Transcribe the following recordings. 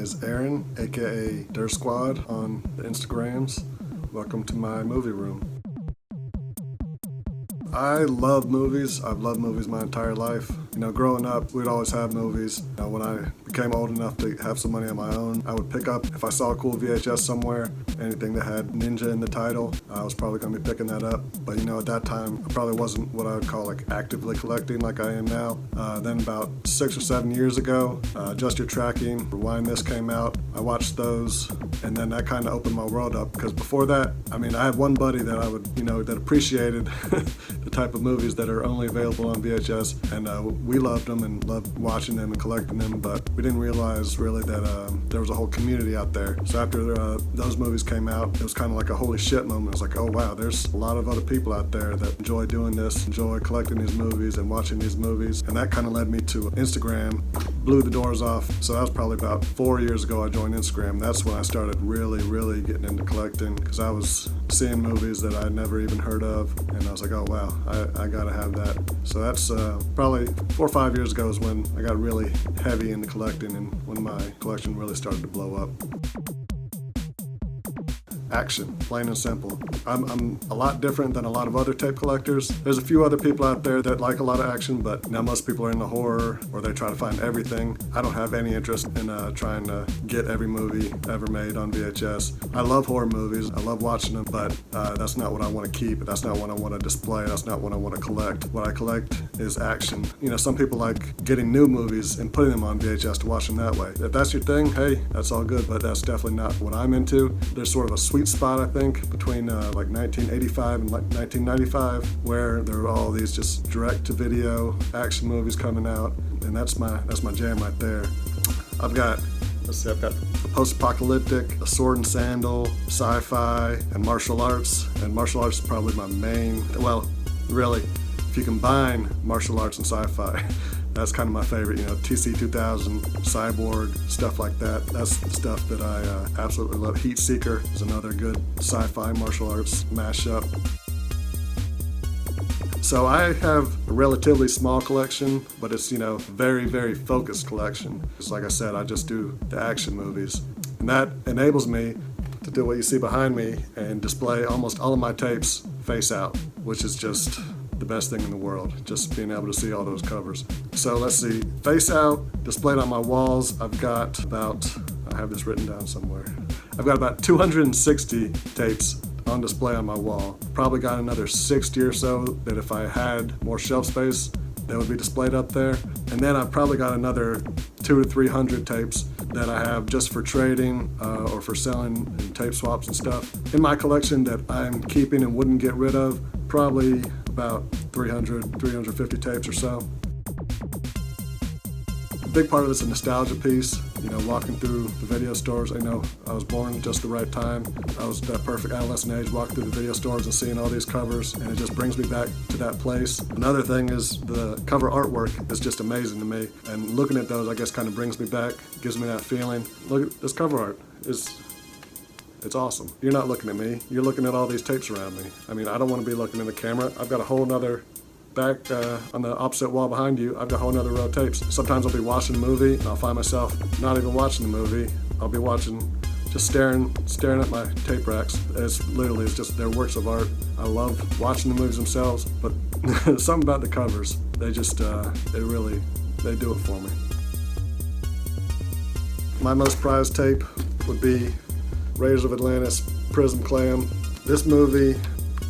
is Aaron, aka Dersquad on the Instagrams. Welcome to my movie room. I love movies. I've loved movies my entire life. Growing up, we'd always have movies. When I became old enough to have some money on my own, I would pick up, if I saw a cool VHS somewhere, anything that had Ninja in the title, I was probably going to be picking that up. But at that time, I probably wasn't what I would call actively collecting like I am now. Then about 6 or 7 years ago, Just Your Tracking, Rewind This came out. I watched those, and then that kind of opened my world up. Because before that, I had one buddy that I would, that appreciated the type of movies that are only available on VHS, and we loved them and loved watching them and collecting them, but we didn't realize really that there was a whole community out there. So after those movies came out, it was kind of like a holy shit moment. It was like, oh wow, there's a lot of other people out there that enjoy doing this, enjoy collecting these movies and watching these movies, and that kind of led me to Instagram, blew the doors off. So that was probably about 4 years ago I joined Instagram. That's when I started really getting into collecting, because I was seeing movies that I'd never even heard of, and I was like, oh wow, I gotta have that. So that's probably 4 or 5 years ago is when I got really heavy into collecting and when my collection really started to blow up. Action, plain and simple. I'm a lot different than a lot of other tape collectors. There's a few other people out there that like a lot of action, but now most people are into horror or they try to find everything. I don't have any interest in trying to get every movie ever made on VHS. I love horror movies, I love watching them, but that's not what I want to keep. That's not what I want to display. That's not what I want to collect. What I collect is action. Some people like getting new movies and putting them on VHS to watch them that way. If that's your thing, hey, that's all good, but that's definitely not what I'm into. There's sort of a sweet spot, I think, between 1985 and 1995, where there are all these just direct-to-video action movies coming out, and that's my jam right there. I've got post-apocalyptic, a sword and sandal, sci-fi, and martial arts. And martial arts is probably my main. Well, really, if you combine martial arts and sci-fi, that's kind of my favorite, TC-2000, Cyborg, stuff like that. That's the stuff that I absolutely love. Heat Seeker is another good sci-fi martial arts mashup. So I have a relatively small collection, but it's, very focused collection. It's like I said, I just do the action movies. And that enables me to do what you see behind me and display almost all of my tapes face out, which is just the best thing in the world, just being able to see all those covers. So let's see, face out, displayed on my walls, I've got I have this written down somewhere. I've got about 260 tapes on display on my wall. Probably got another 60 or so that if I had more shelf space, they would be displayed up there. And then I've probably got another 200 to 300 tapes that I have just for trading or for selling and tape swaps and stuff. In my collection that I'm keeping and wouldn't get rid of, probably about 350 tapes or so. A big part of it's a nostalgia piece, walking through the video stores. I know I was born at just the right time. I was that perfect adolescent age, walking through the video stores and seeing all these covers, and it just brings me back to that place. Another thing is the cover artwork is just amazing to me, and looking at those, I guess, kind of brings me back, gives me that feeling. Look at this cover art. It's awesome. You're not looking at me. You're looking at all these tapes around me. I don't want to be looking in the camera. I've got a whole nother back on the opposite wall behind you. I've got a whole nother row of tapes. Sometimes I'll be watching a movie and I'll find myself not even watching the movie. I'll be just staring at my tape racks. It's just their works of art. I love watching the movies themselves, but something about the covers, they do it for me. My most prized tape would be Raiders of Atlantis, Prism Clam. This movie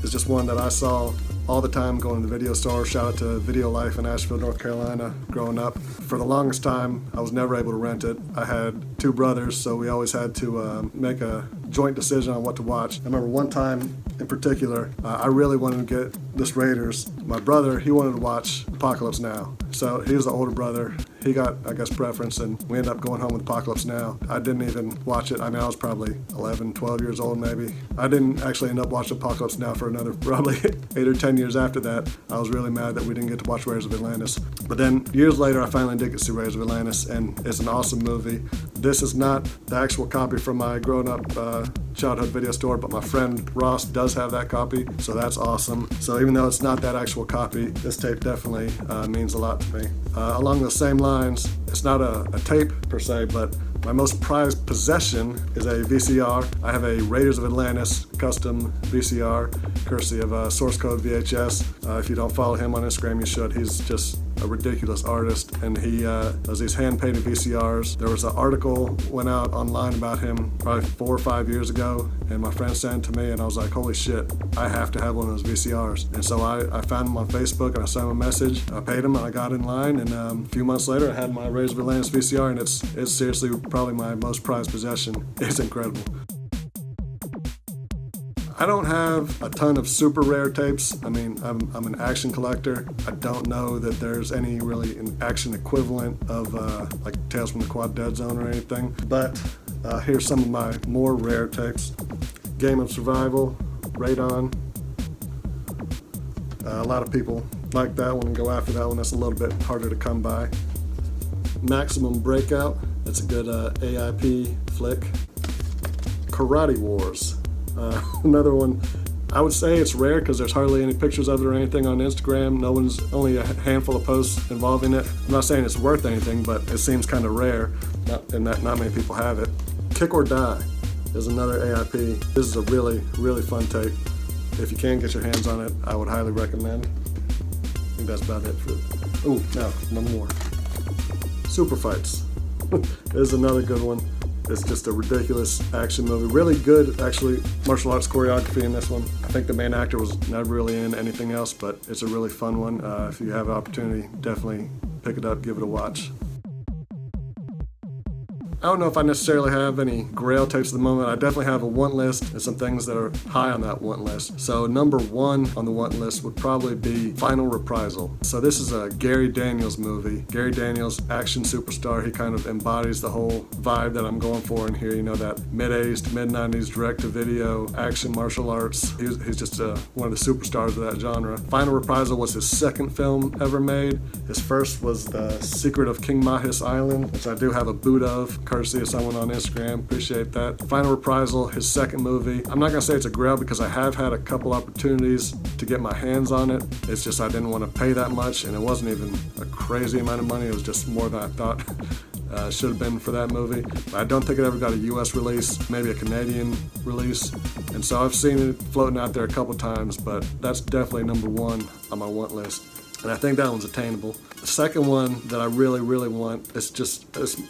is just one that I saw all the time going to the video store. Shout out to Video Life in Asheville, North Carolina, growing up. For the longest time, I was never able to rent it. I had 2 brothers, so we always had to make a joint decision on what to watch. I remember one time in particular, I really wanted to get this Raiders. My brother, he wanted to watch Apocalypse Now. So he was the older brother. He got, I guess, preference, and we ended up going home with Apocalypse Now. I didn't even watch it. I was probably 11, 12 years old maybe. I didn't actually end up watching Apocalypse Now for another probably 8 or 10 years after that. I was really mad that we didn't get to watch Raiders of Atlantis. But then years later, I finally did get to see Raiders of Atlantis, and it's an awesome movie. This is not the actual copy from my grown-up childhood video store, but my friend Ross does have that copy, so that's awesome. So even though it's not that actual copy, this tape definitely means a lot to me. Along the same lines, it's not a tape per se, but My most prized possession is a VCR. I have a Raiders of Atlantis custom VCR, courtesy of Source Code VHS. If you don't follow him on Instagram, you should. He's just a ridiculous artist, and he does these hand-painted VCRs. There was an article went out online about him probably 4 or 5 years ago, and my friend sent it to me, and I was like, holy shit, I have to have one of those VCRs. And so I found him on Facebook, and I sent him a message. I paid him, and I got in line, and a few months later, I had my Raiders of Atlantis VCR, and it's seriously probably my most prized possession. It's incredible. I don't have a ton of super rare tapes. I mean, I'm an action collector. I don't know that there's any really an action equivalent of like Tales from the Quad Dead Zone or anything. But here's some of my more rare tapes. Game of Survival, Radon. A lot of people like that one and go after that one. That's a little bit harder to come by. Maximum Breakout. That's a good AIP flick. Karate Wars. Another one, I would say it's rare because there's hardly any pictures of it or anything on Instagram. Only a handful of posts involving it. I'm not saying it's worth anything, but it seems kind of rare, and that not many people have it. Kick or Die is another AIP. This is a really, really fun tape. If you can get your hands on it, I would highly recommend. I think that's about it for it. Oh, no more. Super Fights. This is another good one. It's just a ridiculous action movie. Really good, actually, martial arts choreography in this one. I think the main actor was never really in anything else, but it's a really fun one. If you have an opportunity, definitely pick it up, give it a watch. I don't know if I necessarily have any Grail tapes at the moment. I definitely have a want list and some things that are high on that want list. So number 1 on the want list would probably be Final Reprisal. So this is a Gary Daniels movie. Gary Daniels, action superstar. He kind of embodies the whole vibe that I'm going for in here. You know, that mid-80s to mid-90s direct-to-video action martial arts. He's just one of the superstars of that genre. Final Reprisal was his second film ever made. His first was The Secret of King Mahis Island, which I do have a boot of, courtesy of someone on Instagram. Appreciate that. Final Reprisal, his second movie. I'm not gonna say it's a grail because I have had a couple opportunities to get my hands on it. It's just I didn't want to pay that much, and it wasn't even a crazy amount of money. It was just more than I thought should have been for that movie. But I don't think it ever got a US release, maybe a Canadian release. And so I've seen it floating out there a couple times, but that's definitely number 1 on my want list. And I think that one's attainable. The second one that I really, really want, it's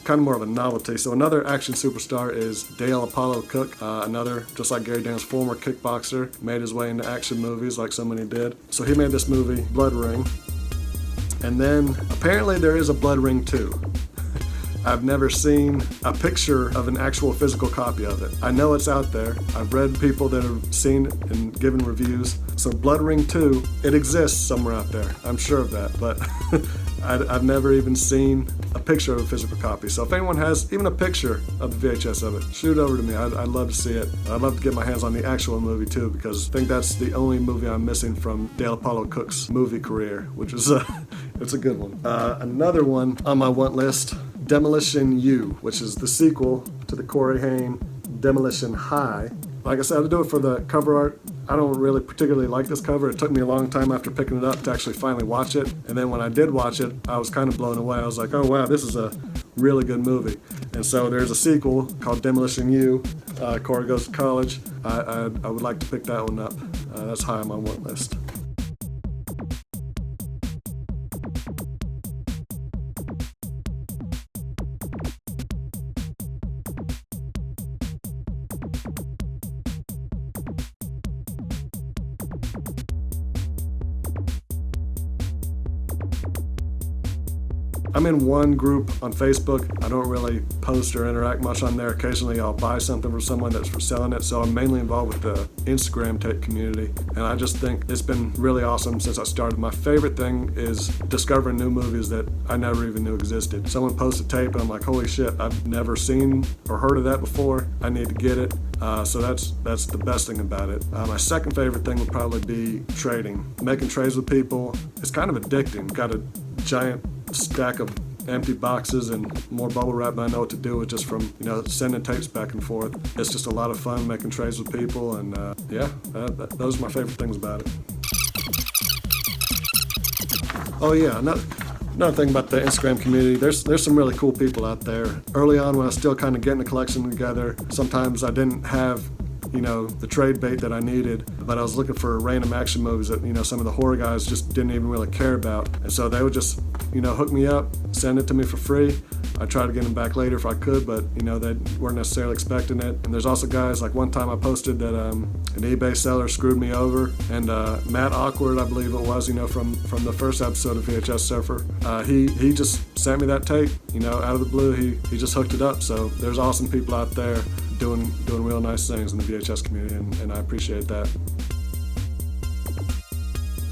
kind of more of a novelty. So another action superstar is Dale Apollo Cook, another, just like Gary Daniels, former kickboxer, made his way into action movies like so many did. So he made this movie, Blood Ring. And then apparently there is a Blood Ring 2. I've never seen a picture of an actual physical copy of it. I know it's out there. I've read people that have seen it and given reviews. So Blood Ring 2, it exists somewhere out there. I'm sure of that, but I've never even seen a picture of a physical copy. So if anyone has even a picture of the VHS of it, shoot it over to me. I'd love to see it. I'd love to get my hands on the actual movie too, because I think that's the only movie I'm missing from Dale Apollo Cook's movie career, which is it's a good one. Another one on my want list, Demolition U, which is the sequel to the Corey Haim Demolition High. Like I said, I do it for the cover art. I don't really particularly like this cover. It took me a long time after picking it up to actually finally watch it. And then when I did watch it, I was kind of blown away. I was like, oh wow, this is a really good movie. And so there's a sequel called Demolition U. Corey Goes to College. I would like to pick that one up. That's high on my want list. I'm in one group on Facebook. I don't really post or interact much on there. Occasionally I'll buy something from someone that's for selling it, so I'm mainly involved with the Instagram tape community, and I just think it's been really awesome since I started. My favorite thing is discovering new movies that I never even knew existed. Someone posts a tape and I'm like, holy shit, I've never seen or heard of that before. I need to get it. So that's the best thing about it. My second favorite thing would probably be trading. Making trades with people. It's kind of addicting. Got a giant stack of empty boxes and more bubble wrap than I know what to do with, just from sending tapes back and forth. It's just a lot of fun making trades with people, and those are my favorite things about it. Oh yeah, Another thing about the Instagram community, there's some really cool people out there. Early on, when I was still kind of getting the collection together, sometimes I didn't have, the trade bait that I needed, but I was looking for random action movies that, some of the horror guys just didn't even really care about. And so they would just, hook me up, send it to me for free. I tried to get them back later if I could, but, they weren't necessarily expecting it. And there's also guys, like one time I posted that an eBay seller screwed me over, and Matt Awkward, I believe it was, from the first episode of VHSurfer, he just sent me that tape, out of the blue. He just hooked it up. So there's awesome people out there doing real nice things in the VHS community, and I appreciate that.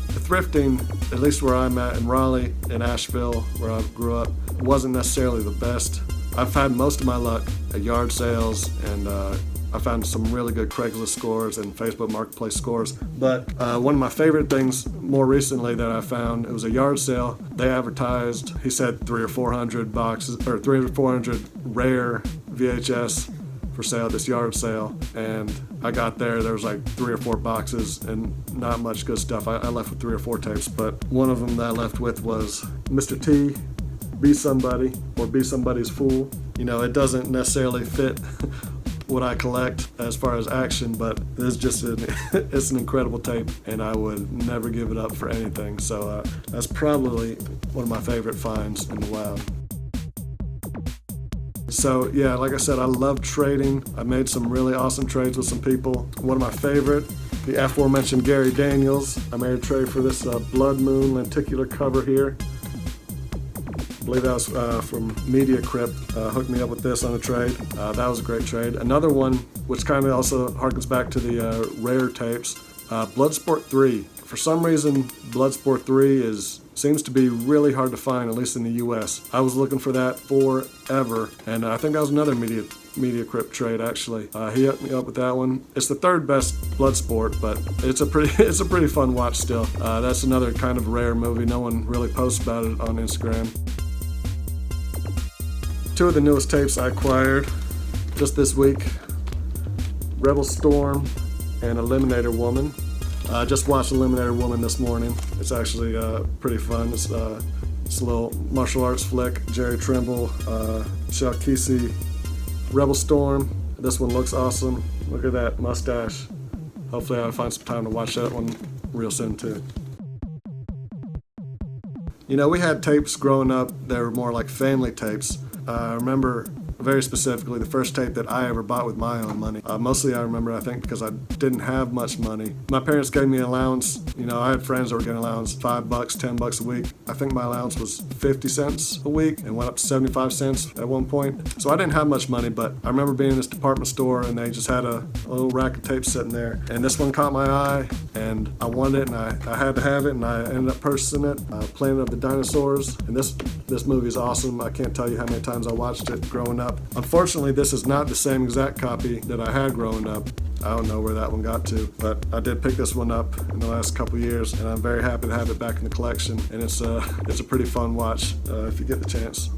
The thrifting, at least where I'm at in Raleigh and Asheville, where I grew up, wasn't necessarily the best. I've had most of my luck at yard sales, and I found some really good Craigslist scores and Facebook Marketplace scores. But one of my favorite things more recently that I found, it was a yard sale. They advertised, he said 300 or 400 boxes, or 300 or 400 rare VHS for sale at this yard sale, and I got there was like 3 or 4 boxes and not much good stuff. I left with 3 or 4 tapes, but one of them that I left with was Mr. T, Be Somebody, or Be Somebody's Fool. It doesn't necessarily fit what I collect as far as action, but it's just it's an incredible tape, and I would never give it up for anything. So that's probably one of my favorite finds in the wild. So yeah, like I said, I love trading. I made some really awesome trades with some people. One of my favorite, the aforementioned Gary Daniels. I made a trade for this Blood Moon lenticular cover here. I believe that was from Media Crypt. Hooked me up with this on a trade. That was a great trade. Another one, which kind of also harkens back to the rare tapes, Bloodsport 3. For some reason, Bloodsport 3 seems to be really hard to find, at least in the US. I was looking for that forever, and I think that was another Media Crypt trade, actually. He hooked me up with that one. It's the third best Bloodsport, but it's a pretty fun watch still. That's another kind of rare movie. No one really posts about it on Instagram. 2 of the newest tapes I acquired just this week, Rebel Storm and Eliminator Woman. I just watched Eliminator Woman this morning. It's actually pretty fun. It's a little martial arts flick. Jerry Trimble, Shel Kesey. Rebel Storm. This one looks awesome. Look at that mustache. Hopefully I'll find some time to watch that one real soon too. We had tapes growing up that were more like family tapes. I remember very specifically the first tape that I ever bought with my own money. Mostly I remember, I think, because I didn't have much money. My parents gave me an allowance. I had friends that were getting allowance $5, $10 a week. I think my allowance was 50 cents a week and went up to 75 cents at one point. So I didn't have much money, but I remember being in this department store and they just had a little rack of tapes sitting there. And this one caught my eye and I wanted it, and I had to have it, and I ended up purchasing it. Planet of the Dinosaurs. And this movie is awesome. I can't tell you how many times I watched it growing up. Unfortunately, this is not the same exact copy that I had growing up. I don't know where that one got to, but I did pick this one up in the last couple years, and I'm very happy to have it back in the collection. And it's a pretty fun watch if you get the chance.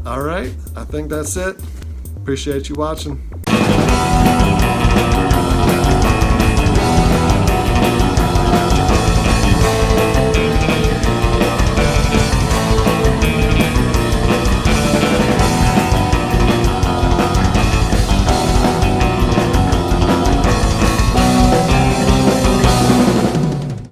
All right, I think that's it. Appreciate you watching.